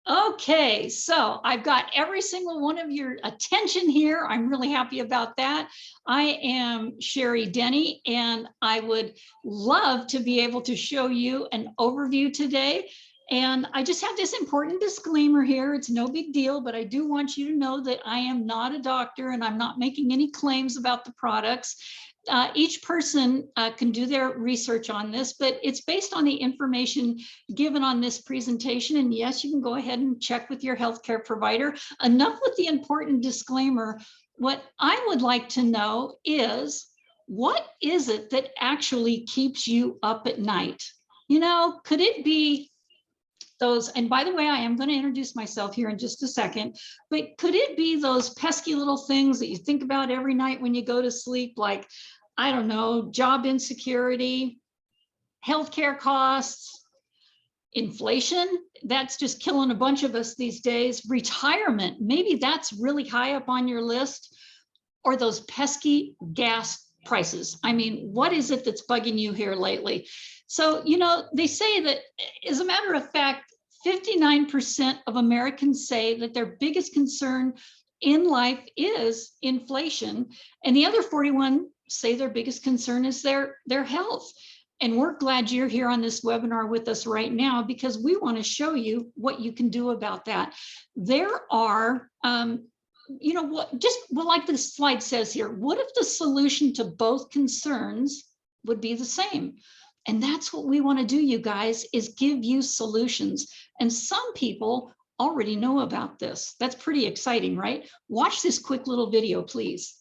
Okay, so I've got every single one of your attention here. I'm really happy about that. I am Sherry Denny, and I would love to be able to show you an overview today. And I just have this important disclaimer here. It's no big deal, but I do want you to know that I am not a doctor and I'm not making any claims about the products. Each person can do their research on this, but it's based on the information given on this presentation. And yes, you can go ahead and check with your healthcare provider. Enough with the important disclaimer. What I would like to know is, what is it that actually keeps you up at night? You know, could it be those, and by the way, I am going to introduce myself here in just a second, but could it be those pesky little things that you think about every night when you go to sleep, like, I don't know, job insecurity, healthcare costs, inflation, that's just killing a bunch of us these days, retirement, maybe that's really high up on your list, or those pesky gas prices. I mean, what is it that's bugging you here lately? So, you know, they say that, as a matter of fact, 59% of Americans say that their biggest concern in life is inflation, and the other 41 say their biggest concern is their health. And we're glad you're here on this webinar with us right now, because we want to show you what you can do about that. There are, you know, like the slide says here, what if the solution to both concerns would be the same? And that's what we want to do, you guys, is give you solutions. And some people already know about this. That's pretty exciting, right? Watch this quick little video, please.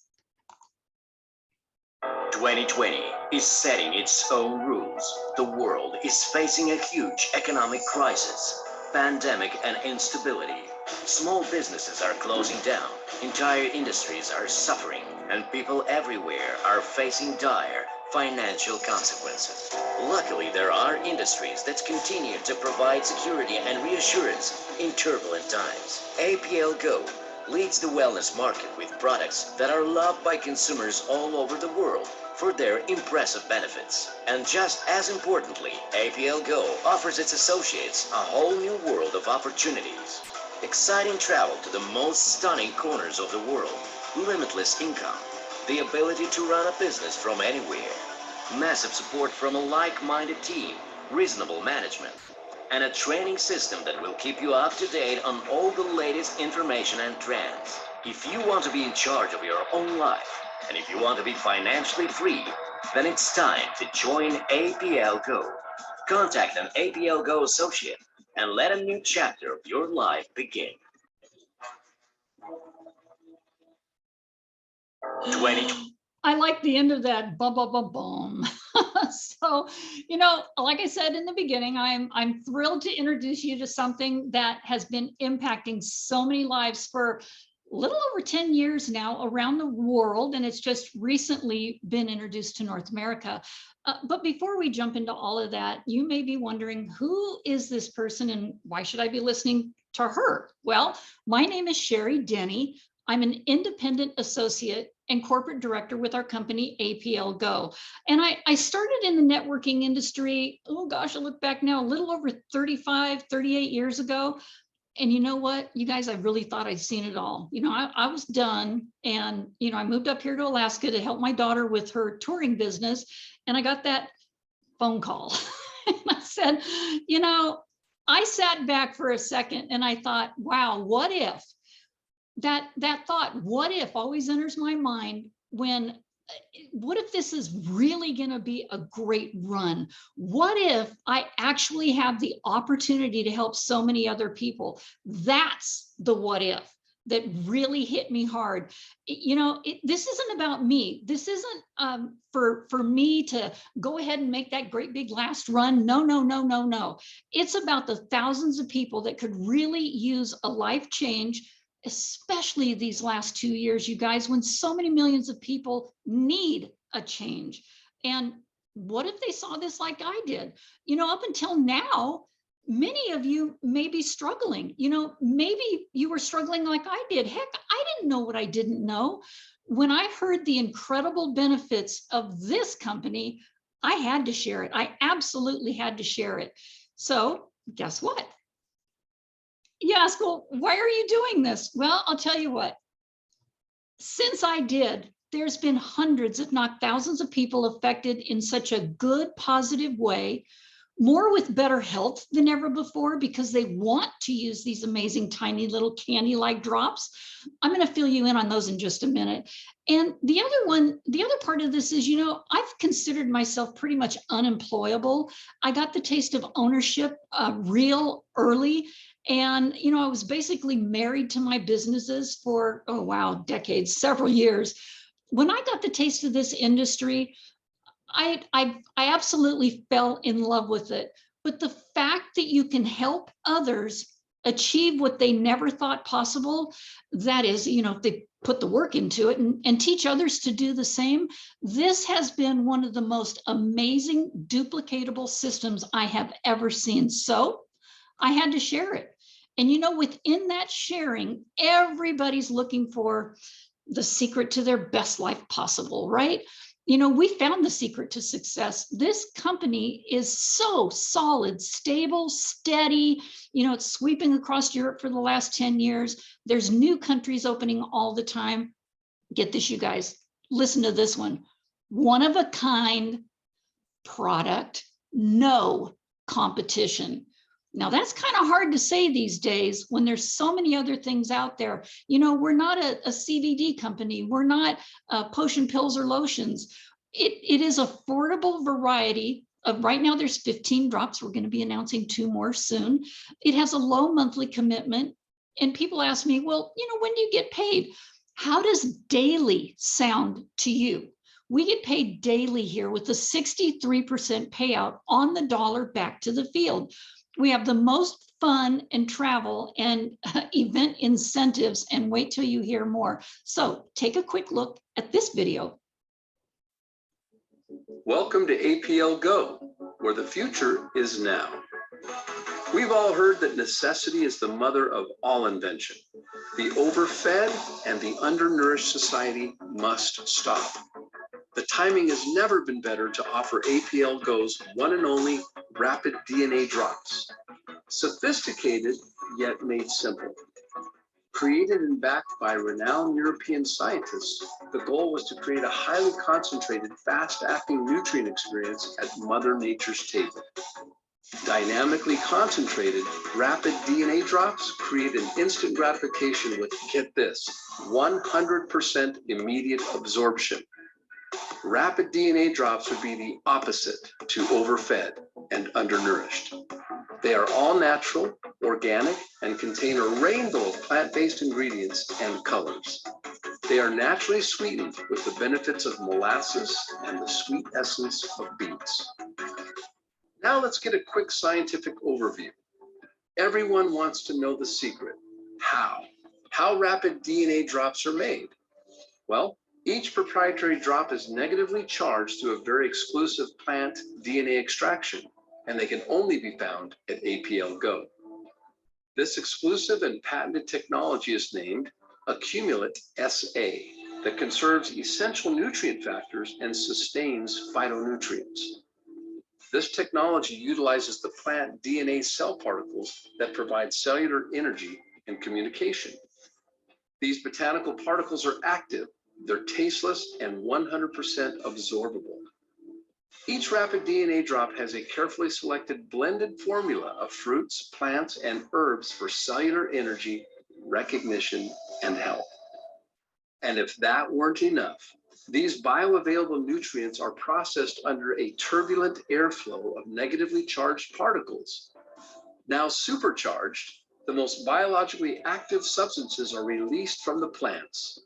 2020 is setting its own rules. The world is facing a huge economic crisis, pandemic and instability. Small businesses are closing down, entire industries are suffering, and people everywhere are facing dire financial consequences. Luckily, there are industries that continue to provide security and reassurance in turbulent times. APLGO leads the wellness market with products that are loved by consumers all over the world for their impressive benefits. And just as importantly, APLGO offers its associates a whole new world of opportunities. Exciting travel to the most stunning corners of the world, limitless income, the ability to run a business from anywhere, massive support from a like-minded team, reasonable management, and a training system that will keep you up to date on all the latest information and trends. If you want to be in charge of your own life, and if you want to be financially free, then it's time to join APLGO. Contact an APLGO associate and let a new chapter of your life begin. 2020. I like the end of that, bum, bum, bum, bum. So, you know, like I said in the beginning, I'm thrilled to introduce you to something that has been impacting so many lives for a little over 10 years now around the world, and it's just recently been introduced to North America. But before we jump into all of that, you may be wondering, who is this person and why should I be listening to her? Well, my name is Sherry Denny. I'm an independent associate and corporate director with our company, APLGO. And I started in the networking industry, oh gosh, I look back now, a little over 35, 38 years ago. And you know what, you guys, I really thought I'd seen it all. You know, I was done. And, you know, I moved up here to Alaska to help my daughter with her touring business. And I got that phone call. And I said, you know, I sat back for a second and I thought, wow, what if? That thought, what if, always enters my mind when, what if this is really going to be a great run? What if I actually have the opportunity to help so many other people? That's the what if that really hit me hard. You know, this isn't about me. This isn't for me to go ahead and make that great big last run. No, no, no, no, no. It's about the thousands of people that could really use a life change, especially these last 2 years, you guys, when so many millions of people need a change. And what if they saw this like I did? You know, up until now, many of you may be struggling. You know, maybe you were struggling like I did. Heck, I didn't know what I didn't know. When I heard the incredible benefits of this company, I had to share it. I absolutely had to share it. So guess what? You ask, well, why are you doing this? Well, I'll tell you what. Since I did, there's been hundreds, if not thousands of people affected in such a good, positive way, more with better health than ever before because they want to use these amazing tiny little candy-like drops. I'm going to fill you in on those in just a minute. And the other part of this is, I've considered myself pretty much unemployable. I got the taste of ownership real early. And, I was basically married to my businesses for, oh, wow, decades, several years. When I got the taste of this industry, I absolutely fell in love with it. But the fact that you can help others achieve what they never thought possible, that is, if they put the work into it and teach others to do the same, this has been one of the most amazing duplicatable systems I have ever seen. So I had to share it. And within that sharing, everybody's looking for the secret to their best life possible, right? We found the secret to success. This company is so solid, stable, steady. It's sweeping across Europe for the last 10 years. There's new countries opening all the time. Get this, you guys, listen to this one. One of a kind product, no competition. Now, that's kind of hard to say these days when there's so many other things out there. We're not a CBD company. We're not potion pills or lotions. It is affordable variety of, right now there's 15 drops. We're going to be announcing 2 more soon. It has a low monthly commitment. And people ask me, well, when do you get paid? How does daily sound to you? We get paid daily here with a 63% payout on the dollar back to the field. We have the most fun and travel and event incentives, and wait till you hear more. So take a quick look at this video. Welcome to APLGO, where the future is now. We've all heard that necessity is the mother of all invention. The overfed and the undernourished society must stop. The timing has never been better to offer APLGO's one and only rapid DNA drops. Sophisticated, yet made simple. Created and backed by renowned European scientists, the goal was to create a highly concentrated, fast-acting nutrient experience at Mother Nature's table. Dynamically concentrated, rapid DNA drops create an instant gratification with, get this, 100% immediate absorption. Rapid DNA drops would be the opposite to overfed and undernourished. They are all natural, organic, and contain a rainbow of plant-based ingredients and colors. They are naturally sweetened with the benefits of molasses and the sweet essence of beets. Now let's get a quick scientific overview. Everyone wants to know the secret. How rapid DNA drops are made? Well, each proprietary drop is negatively charged through a very exclusive plant DNA extraction, and they can only be found at APLGO. This exclusive and patented technology is named Accumulate SA, that conserves essential nutrient factors and sustains phytonutrients. This technology utilizes the plant DNA cell particles that provide cellular energy and communication. These botanical particles are active, they're tasteless, and 100% absorbable. Each rapid DNA drop has a carefully selected blended formula of fruits, plants, and herbs for cellular energy, recognition, and health. And if that weren't enough, these bioavailable nutrients are processed under a turbulent airflow of negatively charged particles. Now supercharged, the most biologically active substances are released from the plants.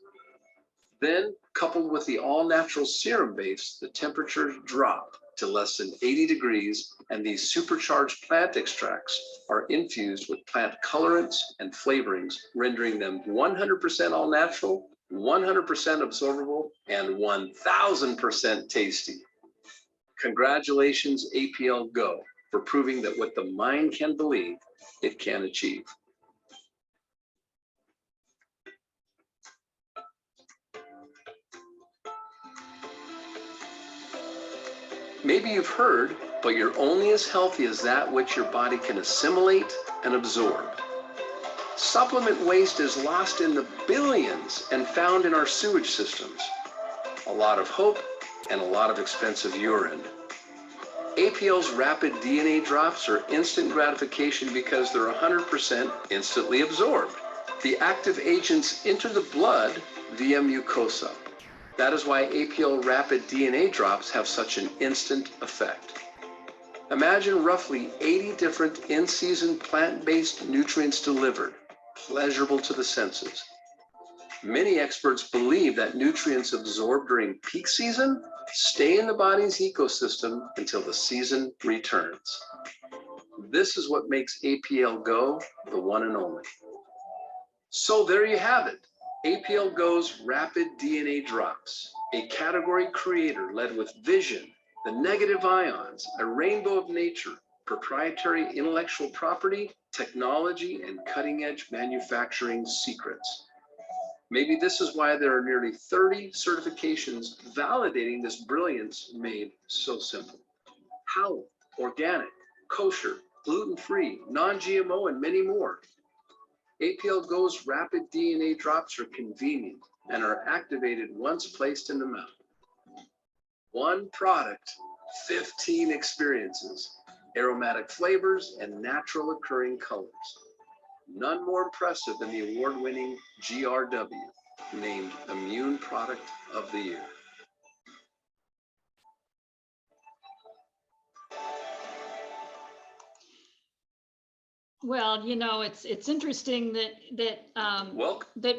Then, coupled with the all-natural serum base, the temperatures drop to less than 80 degrees, and these supercharged plant extracts are infused with plant colorants and flavorings, rendering them 100% all-natural, 100% absorbable, and 1000% tasty. Congratulations, APLGO, for proving that what the mind can believe, it can achieve. Maybe you've heard, but you're only as healthy as that which your body can assimilate and absorb. Supplement waste is lost in the billions and found in our sewage systems. A lot of hope and a lot of expensive urine. APL's rapid DNA drops are instant gratification because they're 100% instantly absorbed. The active agents enter the blood via mucosa. That is why APL rapid DNA drops have such an instant effect. Imagine roughly 80 different in-season plant-based nutrients delivered, pleasurable to the senses. Many experts believe that nutrients absorbed during peak season stay in the body's ecosystem until the season returns. This is what makes APLGO the one and only. So there you have it, APLGO's Rapid DNA Drops, a category creator led with vision, the negative ions, a rainbow of nature, proprietary intellectual property, technology, and cutting-edge manufacturing secrets. Maybe this is why there are nearly 30 certifications validating this brilliance made so simple. Halal, organic, kosher, gluten-free, non-GMO, and many more. APLGO's rapid DNA drops are convenient and are activated once placed in the mouth. One product, 15 experiences, aromatic flavors, and natural occurring colors. None more impressive than the award-winning GRW, named Immune Product of the Year. Well, you know, it's interesting that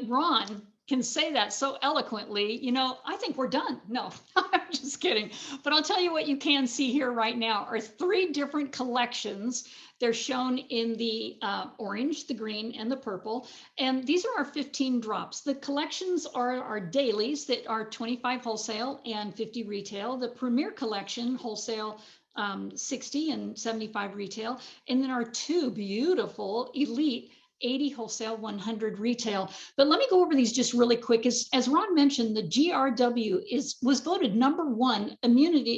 Ron can say that so eloquently. You know, I think we're done. No, I'm just kidding. But I'll tell you what you can see here right now are 3 different collections. They're shown in the orange, the green, and the purple. And these are our 15 drops. The collections are our dailies that are 25 wholesale and 50 retail. The Premier Collection, wholesale, 60 and 75 retail. And then our 2 beautiful Elite, 80 wholesale, 100 retail. But let me go over these just really quick. As Ron mentioned, the GRW was voted #1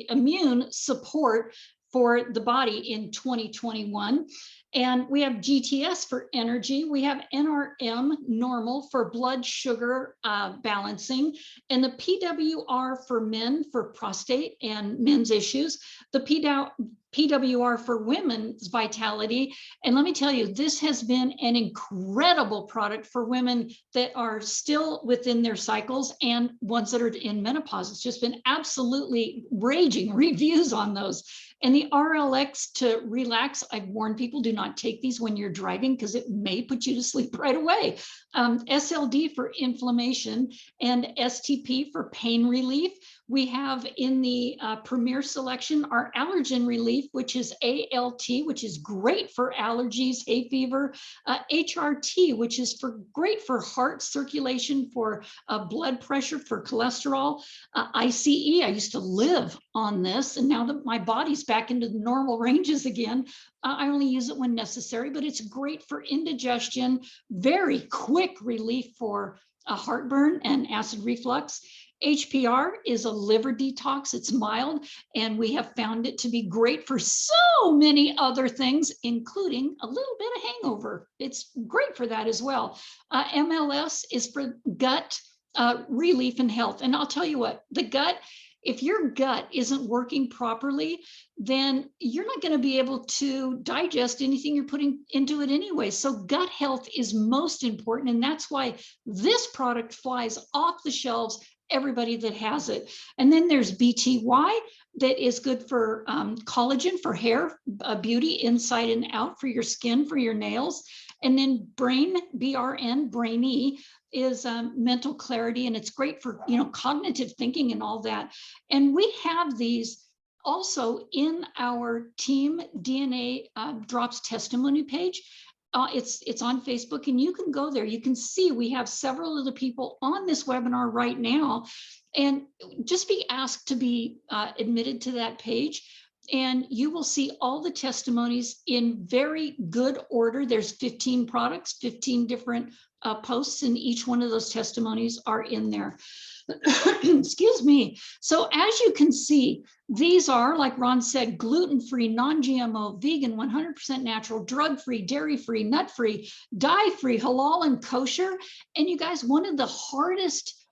immune support for the body in 2021. And we have GTS for energy. We have NRM normal for blood sugar balancing, and the PWR for men for prostate and men's issues, the PWR for women's vitality. And let me tell you, this has been an incredible product for women that are still within their cycles and ones that are in menopause. It's just been absolutely raging reviews on those. And the RLX to relax, I've warned people, do not take these when you're driving because it may put you to sleep right away. SLD for inflammation and STP for pain relief. We have in the Premier selection our allergen relief, which is ALT, which is great for allergies, hay fever, HRT, which is great for heart circulation, for blood pressure, for cholesterol, ICE. I used to live on this, and now that my body's back into the normal ranges again, I only use it when necessary, but it's great for indigestion, very quick relief for heartburn and acid reflux. HPR is a liver detox. It's mild, and we have found it to be great for so many other things, including a little bit of hangover. It's great for that as well. MLS is for gut relief and health. And I'll tell you what, the gut, if your gut isn't working properly, then you're not going to be able to digest anything you're putting into it anyway. So gut health is most important. And that's why this product flies off the shelves, everybody that has it. And then there's BTY that is good for collagen, for hair, beauty inside and out, for your skin, for your nails. And then Brain, BRN, Brainy, is mental clarity, and it's great for, you know, cognitive thinking and all that. And we have these also in our Team DNA Drops testimony page. It's on Facebook, and you can go there. You can see we have several of the people on this webinar right now, and just be asked to be admitted to that page. And you will see all the testimonies in very good order. There's 15 products, 15 different posts, and each one of those testimonies are in there. Excuse me. So as you can see, these are, like Ron said, gluten-free, non-GMO, vegan, 100% natural, drug-free, dairy-free, nut-free, dye-free, halal, and kosher. And you guys, one of the hardest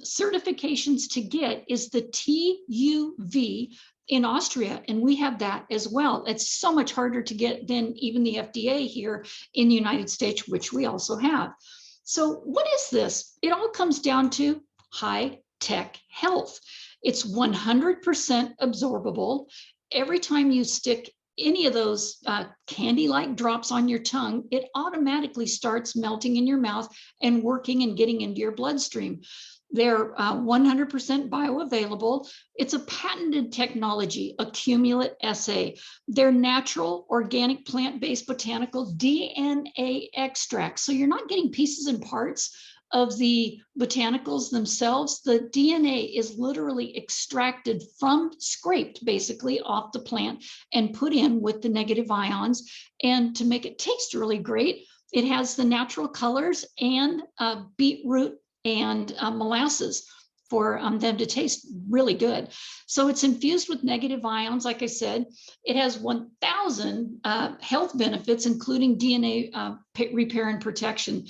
certifications to get is the TUV in Austria, and we have that as well. It's so much harder to get than even the FDA here in the United States, which we also have. So what is this? It all comes down to high-tech health. It's 100% absorbable. Every time you stick any of those candy-like drops on your tongue, it automatically starts melting in your mouth and working and getting into your bloodstream. They're 100% bioavailable. It's a patented technology, accumulate SA. They're natural, organic, plant-based botanical DNA extracts. So you're not getting pieces and parts of the botanicals themselves. The DNA is literally extracted from, scraped basically off the plant and put in with the negative ions. And to make it taste really great, it has the natural colors and beetroot and molasses for them to taste really good. So it's infused with negative ions. Like I said, it has 1,000 health benefits, including DNA repair and protection.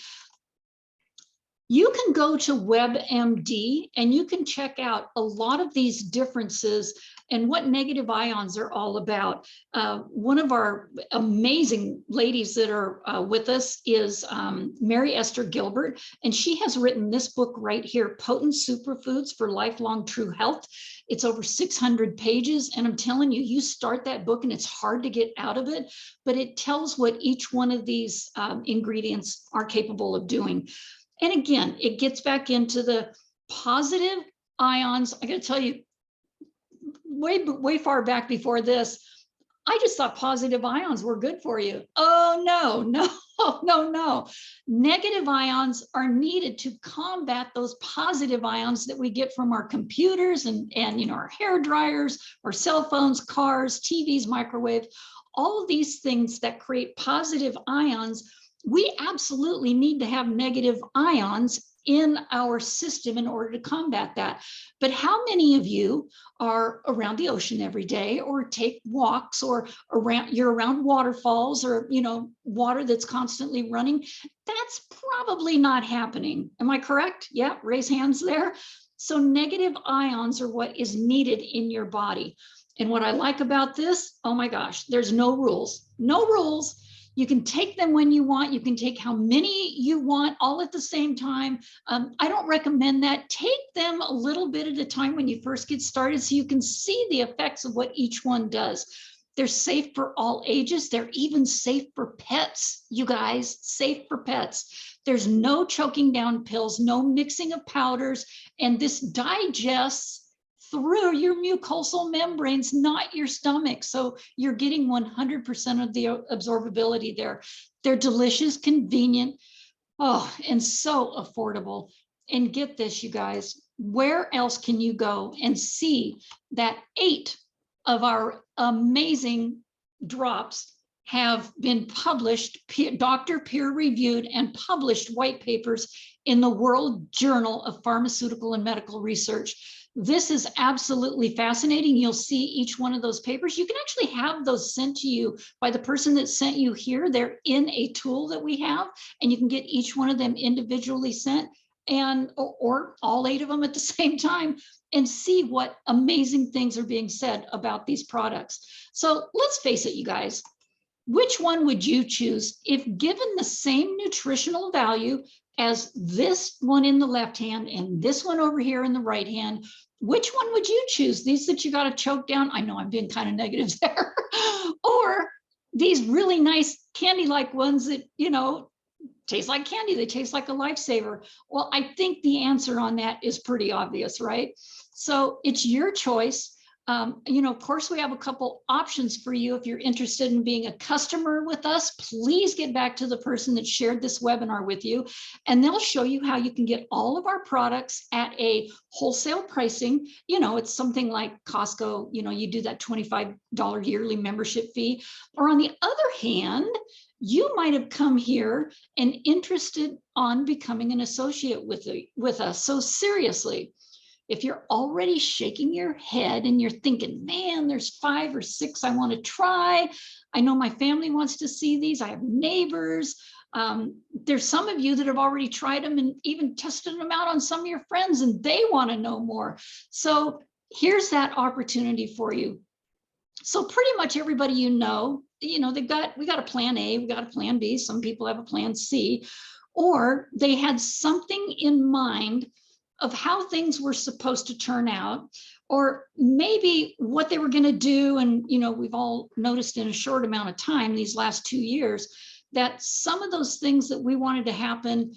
You can go to WebMD and you can check out a lot of these differences and what negative ions are all about. One of our amazing ladies that are with us is Mary Esther Gilbert, and she has written this book right here, Potent Superfoods for Lifelong True Health. It's over 600 pages, and I'm telling you, you start that book and it's hard to get out of it, but it tells what each one of these ingredients are capable of doing. And again, it gets back into the positive ions. I got to tell you, way far back before this, I just thought positive ions were good for you. Oh, no. Negative ions are needed to combat those positive ions that we get from our computers and you know, our hair dryers, our cell phones, cars, TVs, microwaves, all of these things that create positive ions. We absolutely need to have negative ions in our system in order to combat that. But how many of you are around the ocean every day, or take walks, or you're around waterfalls, or you know, water that's constantly running? That's probably not happening. Am I correct? Yeah, raise hands there. So negative ions are what is needed in your body. And what I like about this, oh my gosh, there's no rules. No rules. You can take them when you want. You can take how many you want all at the same time. I don't recommend that. Take them a little bit at a time when you first get started so you can see the effects of what each one does. They're safe for all ages. They're even safe for pets, you guys, safe for pets. There's no choking down pills, no mixing of powders, and this digests through your mucosal membranes, not your stomach. So you're getting 100% of the absorbability there. They're delicious, convenient, and so affordable. And get this, you guys, where else can you go and see that 8 of our amazing drops have been published, doctor peer-reviewed and published white papers in the World Journal of Pharmaceutical and Medical Research. This is absolutely fascinating. You'll see each one of those papers. You can actually have those sent to you by the person that sent you here. They're in a tool that we have, and you can get each one of them individually sent, and or all 8 of them at the same time, and see what amazing things are being said about these products. So let's face it, you guys, which one would you choose if given the same nutritional value as this one in the left hand and this one over here in the right hand? Which one would you choose? These that you got to choke down? I know I'm being kind of negative there. Or these really nice candy-like ones that, you know, taste like candy. They taste like a lifesaver. Well, I think the answer on that is pretty obvious, right? So it's your choice. You know, of course, we have a couple options for you. If you're interested in being a customer with us, please get back to the person that shared this webinar with you, and they'll show you how you can get all of our products at a wholesale pricing. You know, it's something like Costco, you know, you do that $25 yearly membership fee. Or on the other hand, you might have come here and interested on becoming an associate with us. So seriously, if you're already shaking your head and you're thinking, man, there's 5 or 6 I want to try. I know my family wants to see these. I have neighbors. There's some of you that have already tried them and even tested them out on some of your friends, and they want to know more. So here's that opportunity for you. So pretty much everybody we got a plan A, we got a plan B, some people have a plan C, or they had something in mind of how things were supposed to turn out, or maybe what they were going to do. And, we've all noticed in a short amount of time, these last 2 years, that some of those things that we wanted to happen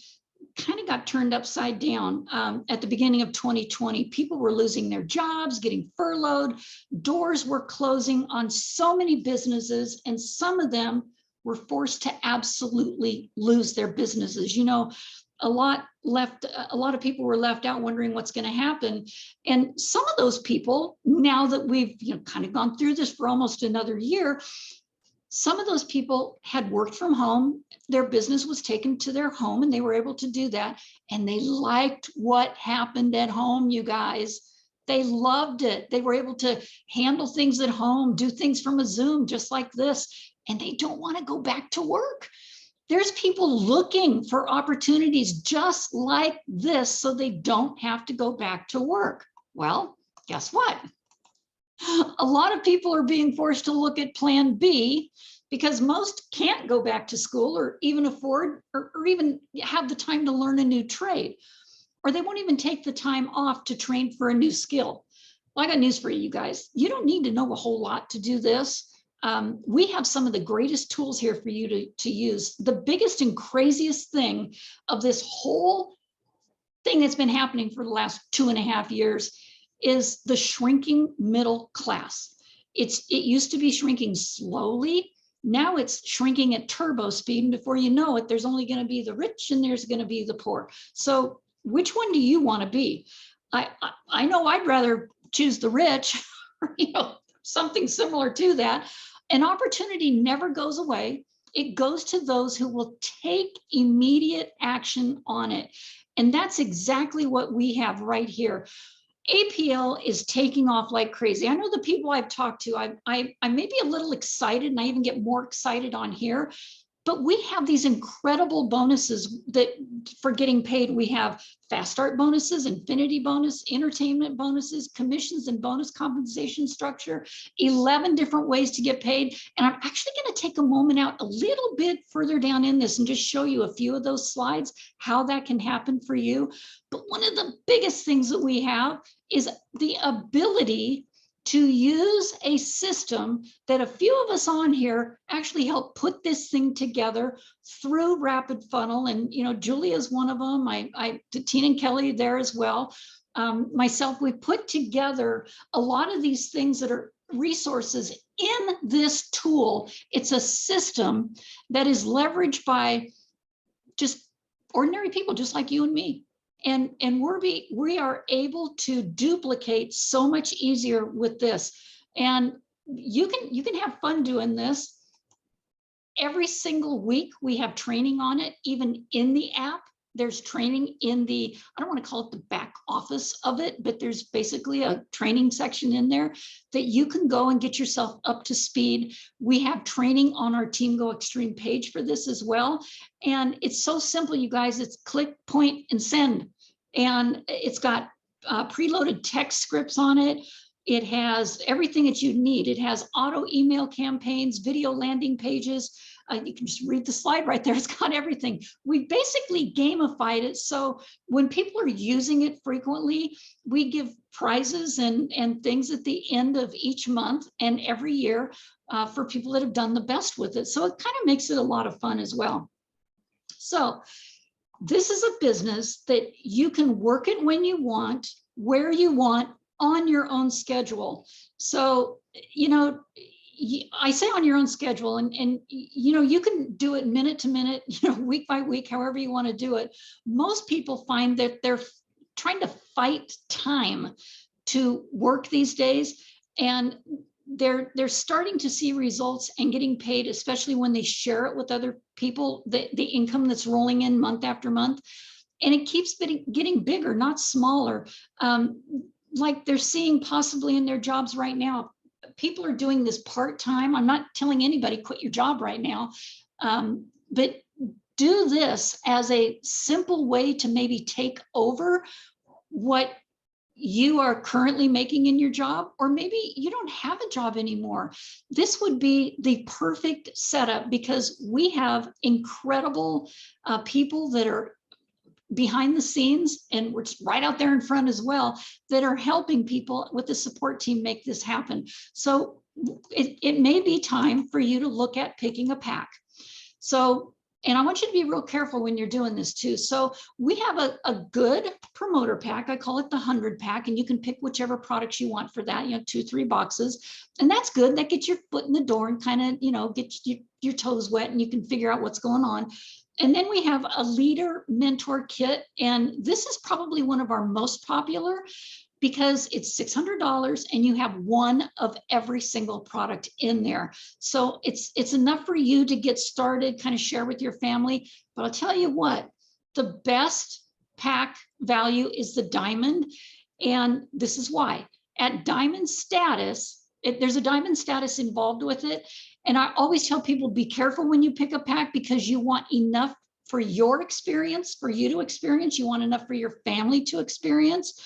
kind of got turned upside down. At the beginning of 2020, people were losing their jobs, getting furloughed, doors were closing on so many businesses, and some of them were forced to absolutely lose their businesses. A lot of people were left out wondering what's going to happen. And some of those people, now that we've kind of gone through this for almost another year, some of those people had worked from home. Their business was taken to their home and they were able to do that. And they liked what happened at home, you guys. They loved it. They were able to handle things at home, do things from a Zoom just like this. And they don't want to go back to work. There's people looking for opportunities just like this so they don't have to go back to work. Well, guess what? A lot of people are being forced to look at plan B because most can't go back to school or even afford or even have the time to learn a new trade, or they won't even take the time off to train for a new skill. Well, I got news for you guys. You don't need to know a whole lot to do this. We have some of the greatest tools here for you to use. The biggest and craziest thing of this whole thing that's been happening for the last 2.5 years is the shrinking middle class. It used to be shrinking slowly. Now it's shrinking at turbo speed. And before you know it, there's only going to be the rich and there's going to be the poor. So which one do you want to be? I know I'd rather choose the rich, something similar to that. An opportunity never goes away. It goes to those who will take immediate action on it. And that's exactly what we have right here. APL is taking off like crazy. I know the people I've talked to, I may be a little excited, and I even get more excited on here, but we have these incredible bonuses that for getting paid. We have fast start bonuses, infinity bonus, entertainment bonuses, commissions and bonus compensation structure, 11 different ways to get paid. And I'm actually going to take a moment out a little bit further down in this and just show you a few of those slides, how that can happen for you. But one of the biggest things that we have is the ability to use a system that a few of us on here actually help put this thing together through Rapid Funnel. And, Julia's one of them. Tina and Kelly there as well. Myself, we put together a lot of these things that are resources in this tool. It's a system that is leveraged by just ordinary people, just like you and me. And we are able to duplicate so much easier with this. And you can have fun doing this. Every single week we have training on it, even in the app. There's training in the, I don't want to call it the back office of it, but there's basically a training section in there that you can go and get yourself up to speed. We have training on our Team Go Extreme page for this as well. And it's so simple, you guys. It's click, point, and send. And it's got preloaded text scripts on it. It has everything that you need. It has auto email campaigns, video landing pages. You can just read the slide right there. It's got everything. We basically gamified it. So when people are using it frequently, we give prizes and things at the end of each month and every year for people that have done the best with it. So it kind of makes it a lot of fun as well. So this is a business that you can work it when you want, where you want, on your own schedule. So, I say on your own schedule, and you can do it minute to minute, week by week, however you want to do it. Most people find that they're trying to fight time to work these days. And they're starting to see results and getting paid, especially when they share it with other people, the income that's rolling in month after month. And it keeps getting bigger, not smaller. Like they're seeing possibly in their jobs right now, people are doing this part-time. I'm not telling anybody quit your job right now, but do this as a simple way to maybe take over what you are currently making in your job, or maybe you don't have a job anymore. This would be the perfect setup because we have incredible people that are behind the scenes, and we're right out there in front as well, that are helping people with the support team make this happen. So it may be time for you to look at picking a pack. So, and I want you to be real careful when you're doing this too. So we have a good promoter pack. I call it the 100 pack, and you can pick whichever products you want for that, 2-3 boxes. And that's good. That gets your foot in the door and kind of, get your toes wet, and you can figure out what's going on. And then we have a leader mentor kit. And this is probably one of our most popular because it's $600 and you have one of every single product in there. So it's enough for you to get started, kind of share with your family. But I'll tell you what, the best pack value is the diamond. And this is why. At diamond status, there's a diamond status involved with it. And I always tell people, be careful when you pick a pack because you want enough for your experience, for you to experience. You want enough for your family to experience.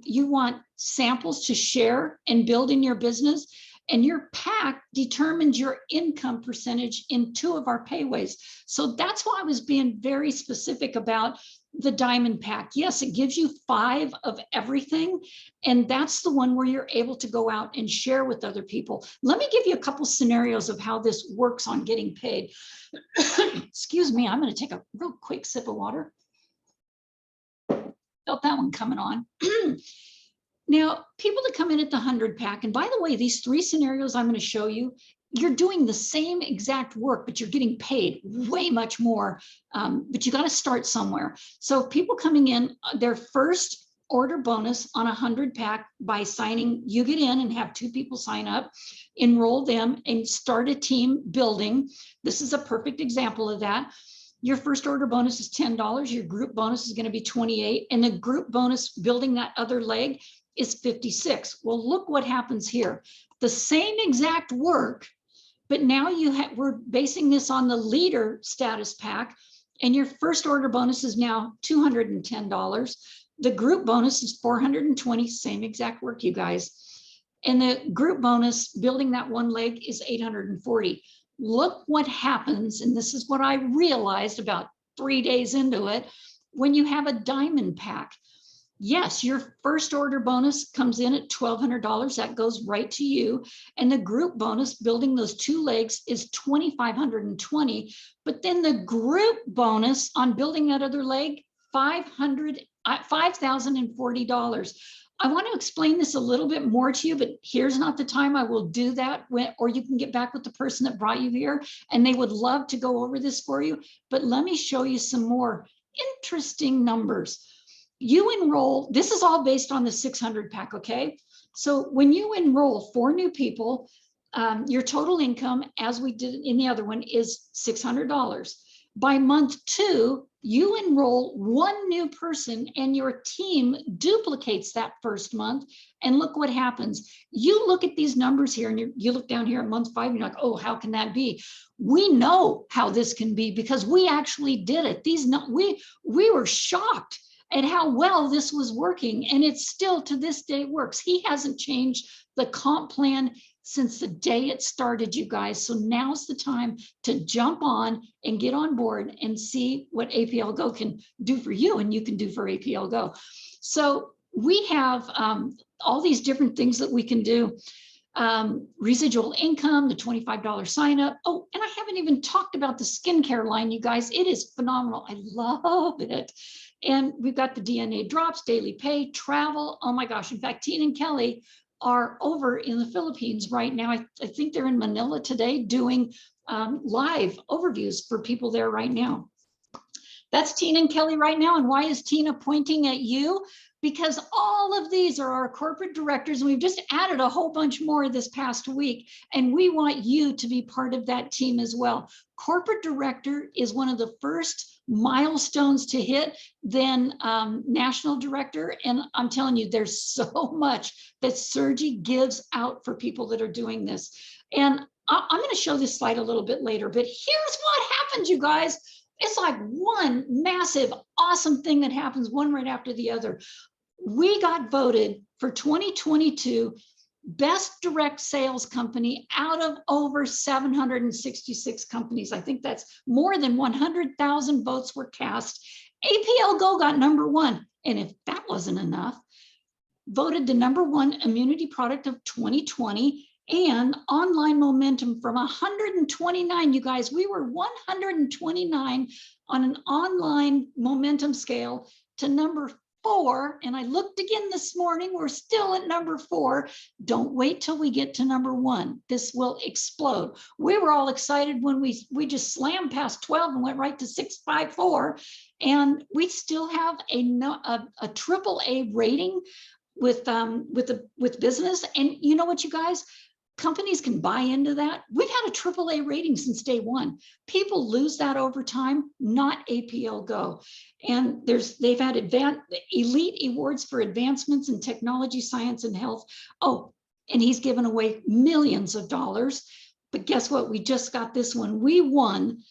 You want samples to share and build in your business. And your pack determines your income percentage in 2 of our payways. So that's why I was being very specific about the diamond pack. Yes, it gives you 5 of everything. And that's the one where you're able to go out and share with other people. Let me give you a couple scenarios of how this works on getting paid. Excuse me, I'm going to take a real quick sip of water. Felt that one coming on. Now, people that come in at the 100 pack, and by the way, these 3 scenarios I'm going to show you, you're doing the same exact work, but you're getting paid way much more. But you got to start somewhere. So people coming in, their first order bonus on a 100 pack by signing, you get in and have 2 people sign up, enroll them, and start a team building. This is a perfect example of that. Your first order bonus is $10. Your group bonus is going to be $28. And the group bonus building that other leg is $56. Well, look what happens here. The same exact work, but now we're basing this on the leader status pack. And your first order bonus is now $210. The group bonus is $420, same exact work, you guys. And the group bonus building that one leg is $840. Look what happens, and this is what I realized about 3 days into it, when you have a diamond pack. Yes, your first order bonus comes in at $1,200. That goes right to you. And the group bonus building those 2 legs is $2,520. But then the group bonus on building that other leg, $5,040. I want to explain this a little bit more to you, but here's not the time. I will do that or you can get back with the person that brought you here and they would love to go over this for you. But let me show you some more interesting numbers. You enroll, this is all based on the 600 pack, okay? So when you enroll 4 new people, your total income, as we did in the other one, is $600. By month 2, you enroll 1 new person and your team duplicates that first month. And look what happens. You look at these numbers here and you look down here at month 5 and you're like, oh, how can that be? We know how this can be because we actually did it. We were shocked at how well this was working. And it still to this day works. He hasn't changed the comp plan since the day it started, you guys. So now's the time to jump on and get on board and see what APLGO can do for you and you can do for APLGO. So we have all these different things that we can do. Residual income, the $25 sign up. Oh, and I haven't even talked about the skincare line, you guys. It is phenomenal. I love it. And we've got the DnaRapidDrops, daily pay, travel. Oh my gosh. In fact, Tina and Kelly are over in the Philippines right now. I think they're in Manila today doing live overviews for people there right now. That's Tina and Kelly right now. And why is Tina pointing at you? Because all of these are our corporate directors. And we've just added a whole bunch more this past week. And we want you to be part of that team as well. Corporate director is one of the first milestones to hit, then national director. And I'm telling you, there's so much that Sergi gives out for people that are doing this. And I'm going to show this slide a little bit later, but here's what happens, you guys. It's like one massive, awesome thing that happens one right after the other. We got voted for 2022 best direct sales company out of over 766 companies. I think that's more than 100,000 votes were cast. APLGO got #1. And if that wasn't enough, voted the #1 immunity product of 2020 and online momentum from 129. You guys, we were 129 on an online momentum scale to #4. And I looked again this morning, we're still at #4. Don't wait till we get to #1. This will explode. We were all excited when we just slammed past 12 and went right to 654. And we still have a AAA rating with business. And you know what, you guys? Companies can buy into that. We've had a AAA rating since day one. People lose that over time, not APLGO. And they've had elite awards for advancements in technology, science, and health. Oh, and he's given away millions of dollars. But guess what? We just got this one. We won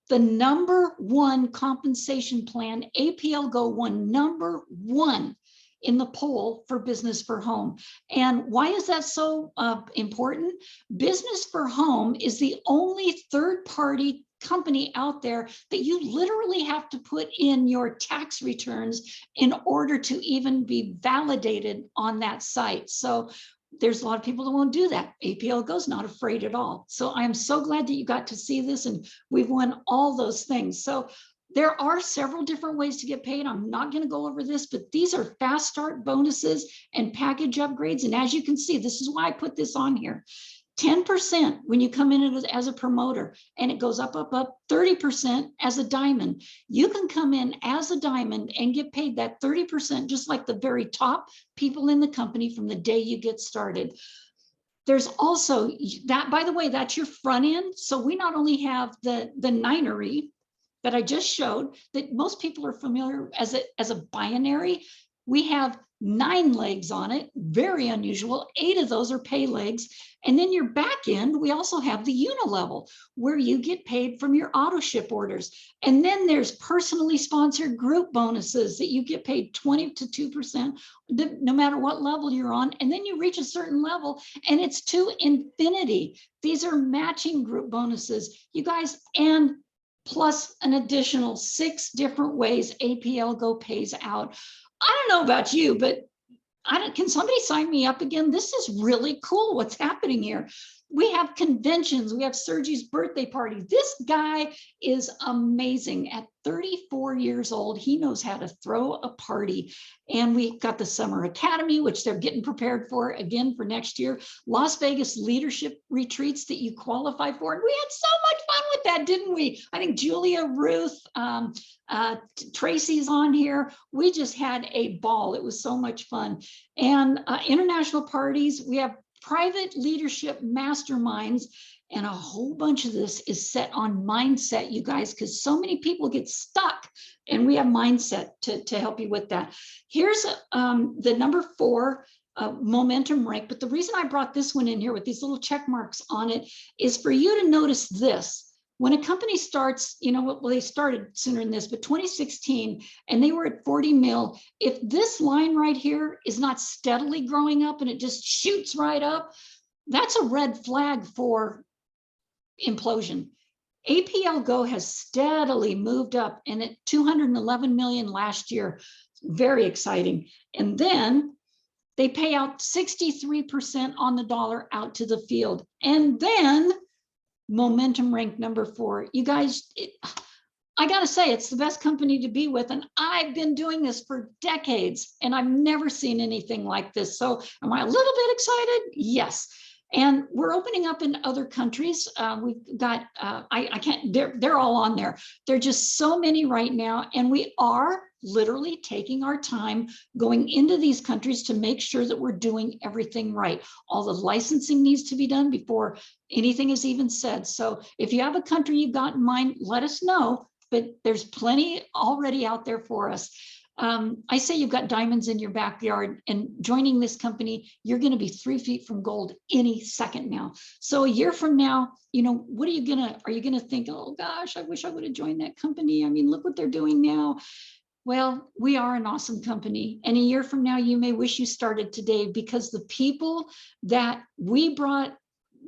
the #1 compensation plan. APLGO won #1 in the poll for Business for Home. And why is that so important? Business for Home is the only third-party company out there that you literally have to put in your tax returns in order to even be validated on that site. So there's a lot of people that won't do that. APLGO's not afraid at all. So I'm so glad that you got to see this, and we've won all those things. So there are several different ways to get paid. I'm not going to go over this, but these are fast start bonuses and package upgrades. And as you can see, this is why I put this on here. 10% when you come in as a promoter, and it goes up, 30% as a diamond. You can come in as a diamond and get paid that 30%, just like the very top people in the company from the day you get started. There's also that, by the way, that's your front end. So we not only have the ninery that I just showed, that most people are familiar as a binary. We have 9 legs on it, very unusual. 8 of those are pay legs. And then your back end, we also have the unilevel, where you get paid from your auto ship orders. And then there's personally sponsored group bonuses that you get paid 20 to 2%, no matter what level you're on. And then you reach a certain level and it's to infinity. These are matching group bonuses, you guys, and plus an additional 6 different ways APLGO pays out. I don't know about you, but can somebody sign me up again? This is really cool what's happening here. We have conventions. We have Sergi's birthday party. This guy is amazing. At 34 years old, he knows how to throw a party. And we got the Summer Academy, which they're getting prepared for again for next year. Las Vegas leadership retreats that you qualify for. And we had so much fun with that, didn't we? I think Julia, Ruth, Tracy's on here. We just had a ball. It was so much fun. And international parties, we have private leadership masterminds, and a whole bunch of this is set on mindset, you guys, because so many people get stuck, and we have mindset to help you with that. Here's the #4 momentum rank, but the reason I brought this one in here with these little check marks on it is for you to notice this. When a company starts, you know, well, they started sooner than this, but 2016, and they were at 40 mil. If this line right here is not steadily growing up and it just shoots right up, that's a red flag for implosion. APLGO has steadily moved up, and at 211 million last year, very exciting. And then they pay out 63% on the dollar out to the field. And then momentum rank #4. You guys, I gotta say, it's the best company to be with, and I've been doing this for decades, and I've never seen anything like this. So am I a little bit excited? Yes. And we're opening up in other countries. We've got, I can't, they're all on there. There are just so many right now. And we are literally taking our time going into these countries to make sure that we're doing everything right. All the licensing needs to be done before anything is even said. So if you have a country you've got in mind, let us know, but there's plenty already out there for us. I say you've got diamonds in your backyard, and joining this company, you're going to be 3 feet from gold any second now. So a year from now, you know, what are you going to think, oh gosh, I wish I would have joined that company. I mean, look what they're doing now. Well, we are an awesome company. And a year from now, you may wish you started today, because the people that we brought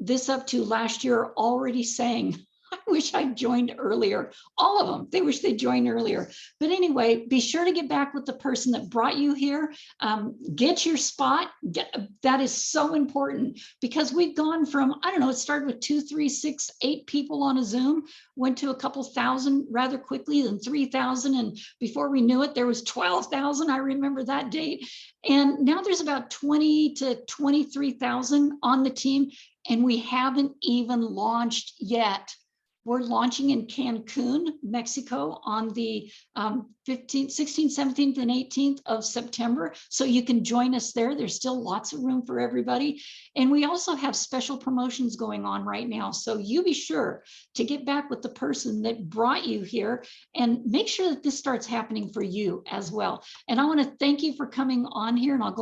this up to last year are already saying, I wish I joined earlier. All of them, they wish they joined earlier. But anyway, be sure to get back with the person that brought you here. Get your spot. That is so important, because we've gone from, I don't know, it started with 2, 3, 6, 8 people on a Zoom, went to a couple thousand rather quickly, then 3,000. And before we knew it, there was 12,000. I remember that date. And now there's about 20 to 23,000 on the team. And we haven't even launched yet. We're launching in Cancun, Mexico on the 15th, 16th, 17th, and 18th of September. So you can join us there. There's still lots of room for everybody. And we also have special promotions going on right now. So you be sure to get back with the person that brought you here and make sure that this starts happening for you as well. And I want to thank you for coming on here, and I'll go